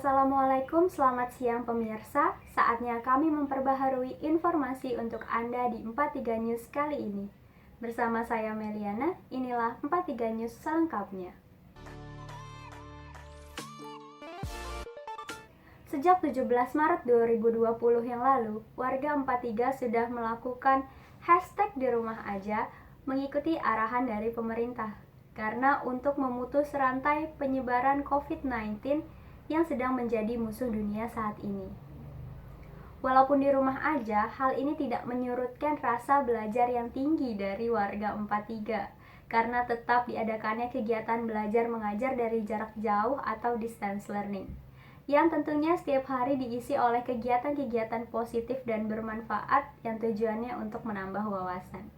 Assalamualaikum, selamat siang pemirsa. Saatnya kami memperbaharui informasi untuk Anda di 43 News kali ini. Bersama saya Meliana, inilah 43 News selengkapnya. Sejak 17 Maret 2020 yang lalu, warga 43 sudah melakukan hashtag di rumah aja mengikuti arahan dari pemerintah. Karena untuk memutus rantai penyebaran COVID-19 yang sedang menjadi musuh dunia saat ini. Walaupun di rumah aja, hal ini tidak menyurutkan rasa belajar yang tinggi dari warga 43 karena tetap diadakannya kegiatan belajar mengajar dari jarak jauh atau distance learning yang tentunya setiap hari diisi oleh kegiatan-kegiatan positif dan bermanfaat yang tujuannya untuk menambah wawasan.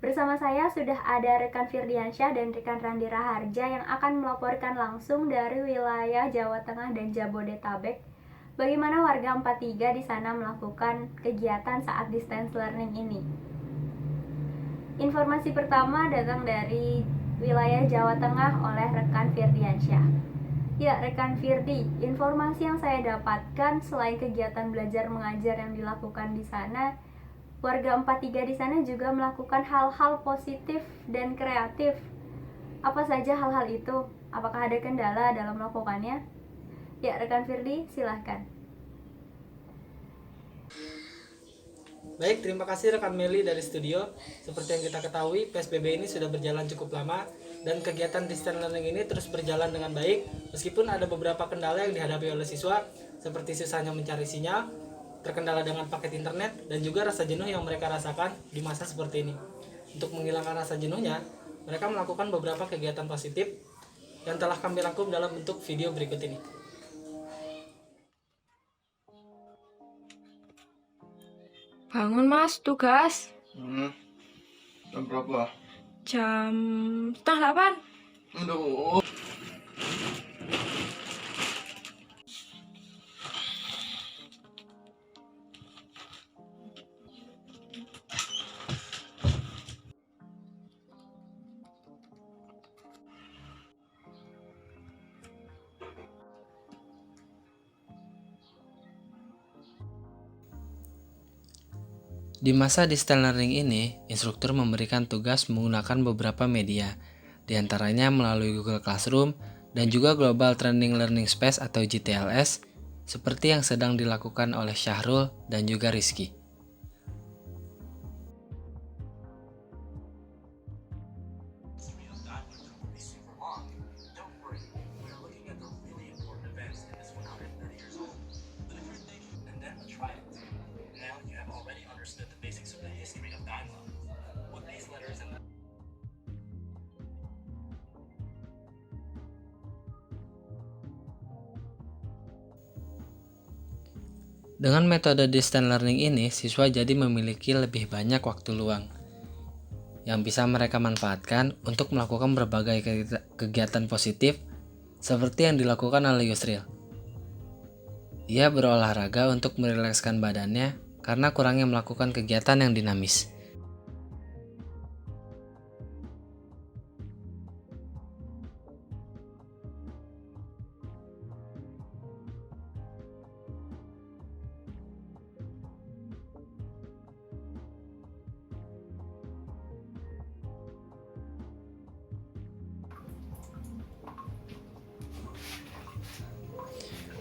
Bersama saya sudah ada rekan Firdiansyah dan rekan Randi Raharja yang akan melaporkan langsung dari wilayah Jawa Tengah dan Jabodetabek bagaimana warga 43 di sana melakukan kegiatan saat distance learning ini. Informasi pertama datang dari wilayah Jawa Tengah oleh rekan Firdiansyah. Ya, rekan Firdi, informasi yang saya dapatkan selain kegiatan belajar mengajar yang dilakukan di sana, warga 43 di sana juga melakukan hal-hal positif dan kreatif. Apa saja hal-hal itu? Apakah ada kendala dalam melakukannya? Ya, rekan Firdi, silahkan. Baik, terima kasih rekan Meli dari studio. Seperti yang kita ketahui, PSBB ini sudah berjalan cukup lama dan kegiatan distance learning ini terus berjalan dengan baik meskipun ada beberapa kendala yang dihadapi oleh siswa seperti susahnya mencari sinyal, terkendala dengan paket internet, dan juga rasa jenuh yang mereka rasakan di masa seperti ini. Untuk menghilangkan rasa jenuhnya, mereka melakukan beberapa kegiatan positif yang telah kami rangkum dalam bentuk video berikut ini. Bangun mas, tugas. Jam berapa? Jam 7:30. Aduh. Di masa distance learning ini, instruktur memberikan tugas menggunakan beberapa media, diantaranya melalui Google Classroom dan juga Global Training Learning Space atau GTLS, seperti yang sedang dilakukan oleh Syahrul dan juga Rizky. Dengan metode distance learning ini, siswa jadi memiliki lebih banyak waktu luang yang bisa mereka manfaatkan untuk melakukan berbagai kegiatan positif seperti yang dilakukan oleh Yusril. Ia berolahraga untuk merilekskan badannya karena kurangnya melakukan kegiatan yang dinamis.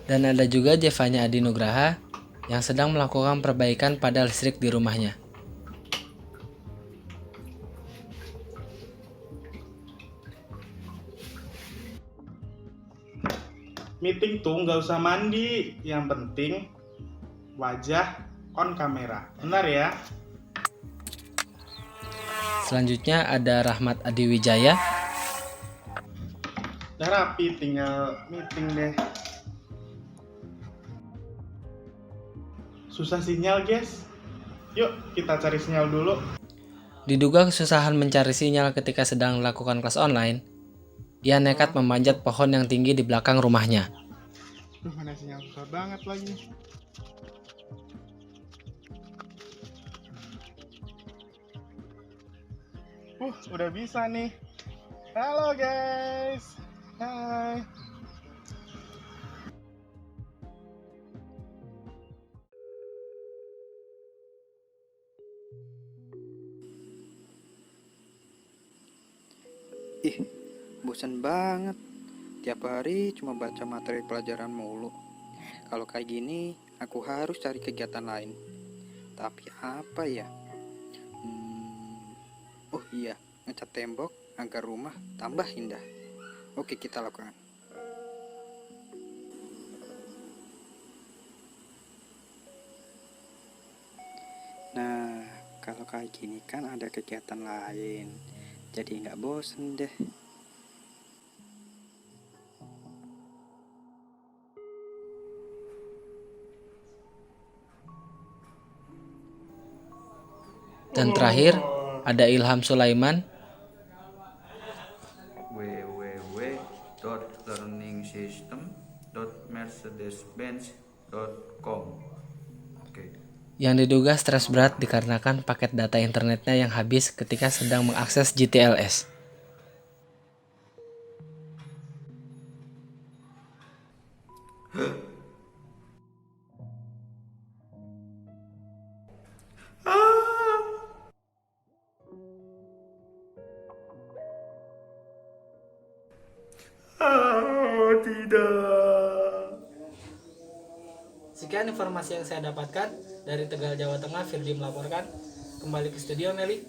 Dan ada juga Jevanya Adi Nugraha yang sedang melakukan perbaikan pada listrik di rumahnya. Meeting tuh nggak usah mandi, yang penting wajah on kamera, benar ya? Selanjutnya ada Rahmat Adi Wijaya. Udah rapi, tinggal meeting deh. Susah sinyal guys, yuk kita cari sinyal dulu. Diduga kesusahan mencari sinyal ketika sedang melakukan kelas online, ia nekat memanjat pohon yang tinggi di belakang rumahnya. Mana sinyal susah banget lagi. Udah bisa nih. Halo guys. Hai. Ih, bosan banget. Tiap hari cuma baca materi pelajaran mulu. Kalau kayak gini, aku harus cari kegiatan lain. Tapi apa ya? Oh iya, ngecat tembok agar rumah tambah indah. Oke, kita lakukan. Nah, kalau kayak gini kan ada kegiatan lain. Jadi nggak bosen deh. Dan terakhir ada Ilham Sulaiman. www.learningsystem.mercedes-benz.com. Oke. Yang diduga stres berat dikarenakan paket data internetnya yang habis ketika sedang mengakses GTLS. Sekian informasi yang saya dapatkan dari Tegal, Jawa Tengah. Firdi melaporkan. Kembali ke studio, Meli.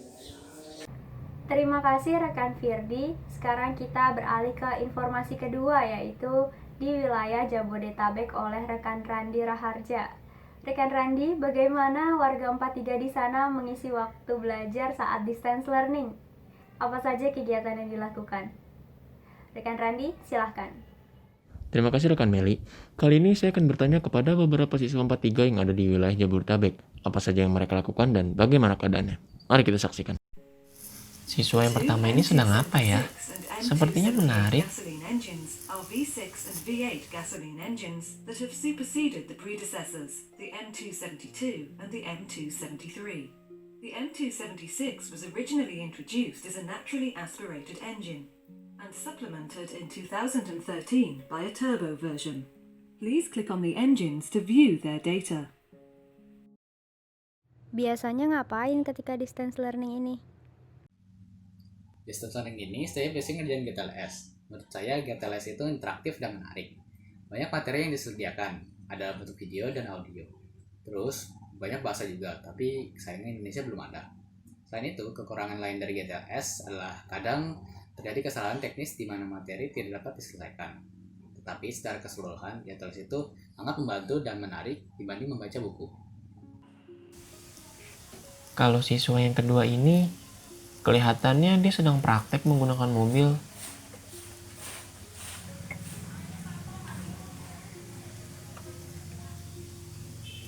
Terima kasih rekan Firdi. Sekarang kita beralih ke informasi kedua, yaitu di wilayah Jabodetabek oleh rekan Randi Raharja. Rekan Randi, bagaimana warga 43 di sana mengisi waktu belajar saat distance learning? Apa saja kegiatan yang dilakukan? Rekan Randi, silahkan. Terima kasih rekan Meli. Kali ini saya akan bertanya kepada beberapa siswa 43 yang ada di wilayah Jabodetabek. Apa saja yang mereka lakukan dan bagaimana keadaannya? Mari kita saksikan. Siswa yang pertama ini sedang apa ya? Sepertinya menarik. Are V6 and V8 gasoline engines that have superseded the predecessors, the M272 and the M273. The M276 was originally introduced as a naturally aspirated engine and supplemented in 2013 by a turbo version. Please click on the engines to view their data. Biasanya ngapain ketika distance learning ini? Distance learning ini saya biasanya ngerjain GTLS. Menurut saya GTLS itu interaktif dan menarik. Banyak materi yang disediakan, ada bentuk video dan audio. Terus banyak bahasa juga, tapi sayangnya Indonesia belum ada. Selain itu, kekurangan lain dari GTLS adalah kadang terjadi kesalahan teknis di mana materi tidak dapat diselesaikan. Tetapi secara keseluruhan, GTLS itu sangat membantu dan menarik dibanding membaca buku. Kalau siswa yang kedua ini, kelihatannya dia sedang praktek menggunakan mobil.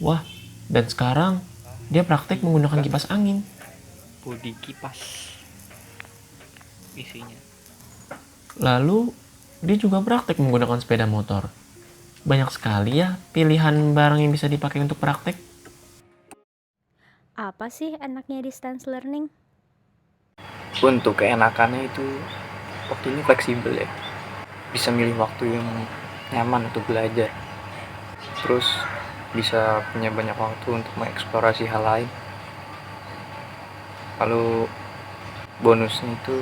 Wah, dan sekarang dia praktek menggunakan kipas angin. Bodi kipas isinya. Lalu, dia juga praktek menggunakan sepeda motor. Banyak sekali ya pilihan barang yang bisa dipakai untuk praktek. Apa sih enaknya distance learning? Untuk keenakannya itu waktu ini fleksibel ya. Bisa milih waktu yang nyaman untuk belajar. Terus bisa punya banyak waktu untuk mengeksplorasi hal lain. Lalu bonusnya itu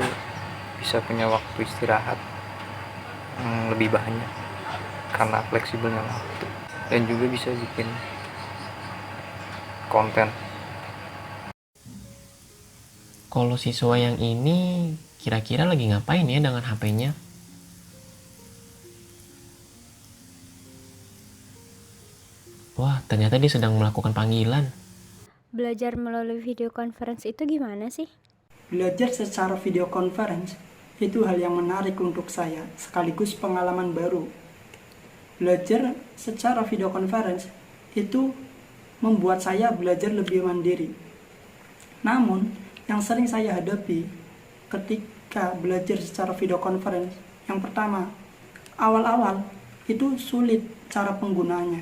bisa punya waktu istirahat yang lebih banyak karena fleksibelnya waktu. Dan juga bisa bikin konten. Kalau siswa yang ini kira-kira lagi ngapain ya dengan HP-nya? Wah, ternyata dia sedang melakukan panggilan. Belajar melalui video conference itu gimana sih? Belajar secara video conference itu hal yang menarik untuk saya, sekaligus pengalaman baru. Belajar secara video conference itu membuat saya belajar lebih mandiri. Namun, yang sering saya hadapi ketika belajar secara video conference, yang pertama, awal-awal itu sulit cara penggunaannya.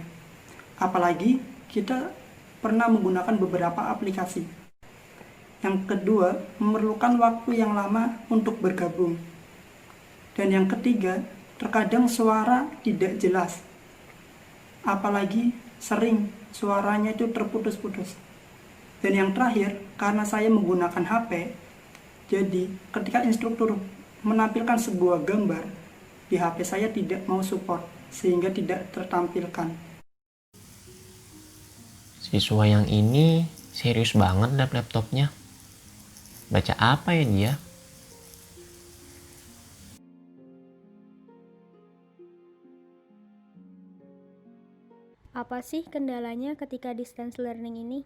Apalagi kita pernah menggunakan beberapa aplikasi. Yang kedua, memerlukan waktu yang lama untuk bergabung. Dan yang ketiga, terkadang suara tidak jelas. Apalagi sering suaranya itu terputus-putus. Dan yang terakhir, karena saya menggunakan HP, jadi ketika instruktur menampilkan sebuah gambar di HP saya tidak mau support sehingga tidak tertampilkan. Siswa yang ini serius banget laptopnya. Baca apa ya dia? Apa sih kendalanya ketika distance learning ini?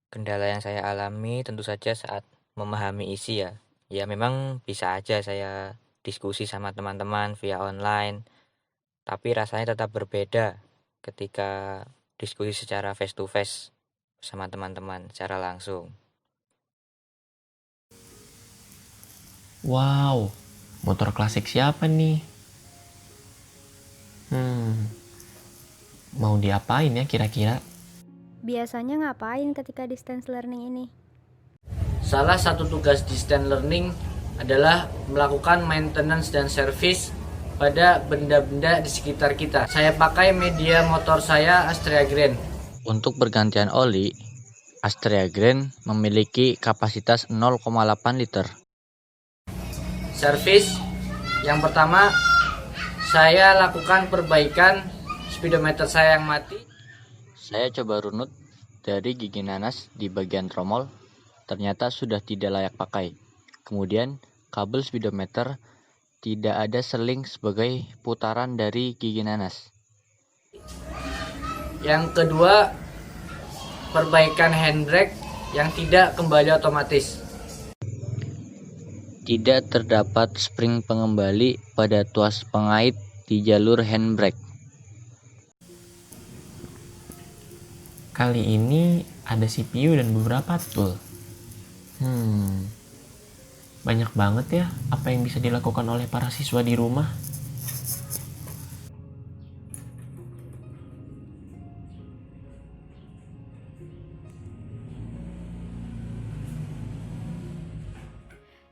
Kendala yang saya alami tentu saja saat memahami isi ya. Ya memang bisa aja saya diskusi sama teman-teman via online, tapi rasanya tetap berbeda ketika diskusi secara face to face sama teman-teman secara langsung. Wow, motor klasik siapa nih? Mau diapain ya kira-kira? Biasanya ngapain ketika distance learning ini? Salah satu tugas distance learning adalah melakukan maintenance dan service pada benda-benda di sekitar kita. Saya pakai media motor saya Astrea Grand. Untuk pergantian oli, Astrea Grand memiliki kapasitas 0,8 liter. Service yang pertama, saya lakukan perbaikan speedometer saya yang mati. Saya coba runut dari gigi nanas di bagian tromol, ternyata sudah tidak layak pakai. Kemudian kabel speedometer tidak ada seling sebagai putaran dari gigi nanas. Yang kedua, perbaikan handbrake yang tidak kembali otomatis. Tidak terdapat spring pengembali pada tuas pengait di jalur handbrake. Kali ini ada CPU dan beberapa tool. Banyak banget ya apa yang bisa dilakukan oleh para siswa di rumah.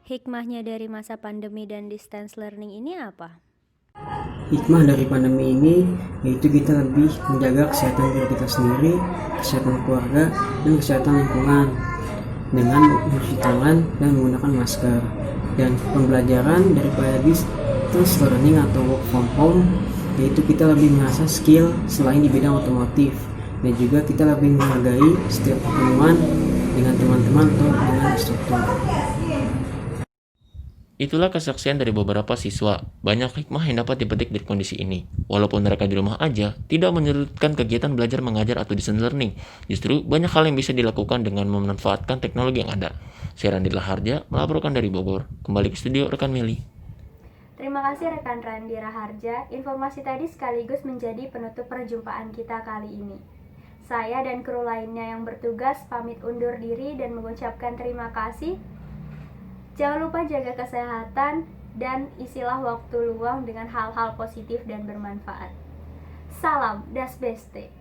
Hikmahnya dari masa pandemi dan distance learning ini apa? Hikmah dari pandemi ini yaitu kita lebih menjaga kesehatan diri kita sendiri, kesehatan keluarga, dan kesehatan lingkungan dengan mencuci tangan dan menggunakan masker. Dan pembelajaran daripada distance learning atau work from home yaitu kita lebih mengasah skill selain di bidang otomotif, dan juga kita lebih menghargai setiap pertemuan dengan teman-teman atau dengan instruktur. Itulah kesaksian dari beberapa siswa. Banyak hikmah yang dapat dipetik dari kondisi ini. Walaupun mereka di rumah aja, tidak menyurutkan kegiatan belajar mengajar atau distance learning. Justru banyak hal yang bisa dilakukan dengan memanfaatkan teknologi yang ada. Saya Randi Raharja, melaporkan dari Bogor. Kembali ke studio rekan Meli. Terima kasih rekan Randi Raharja. Informasi tadi sekaligus menjadi penutup perjumpaan kita kali ini. Saya dan kru lainnya yang bertugas pamit undur diri dan mengucapkan terima kasih. Jangan lupa jaga kesehatan dan isilah waktu luang dengan hal-hal positif dan bermanfaat. Salam Das Beste.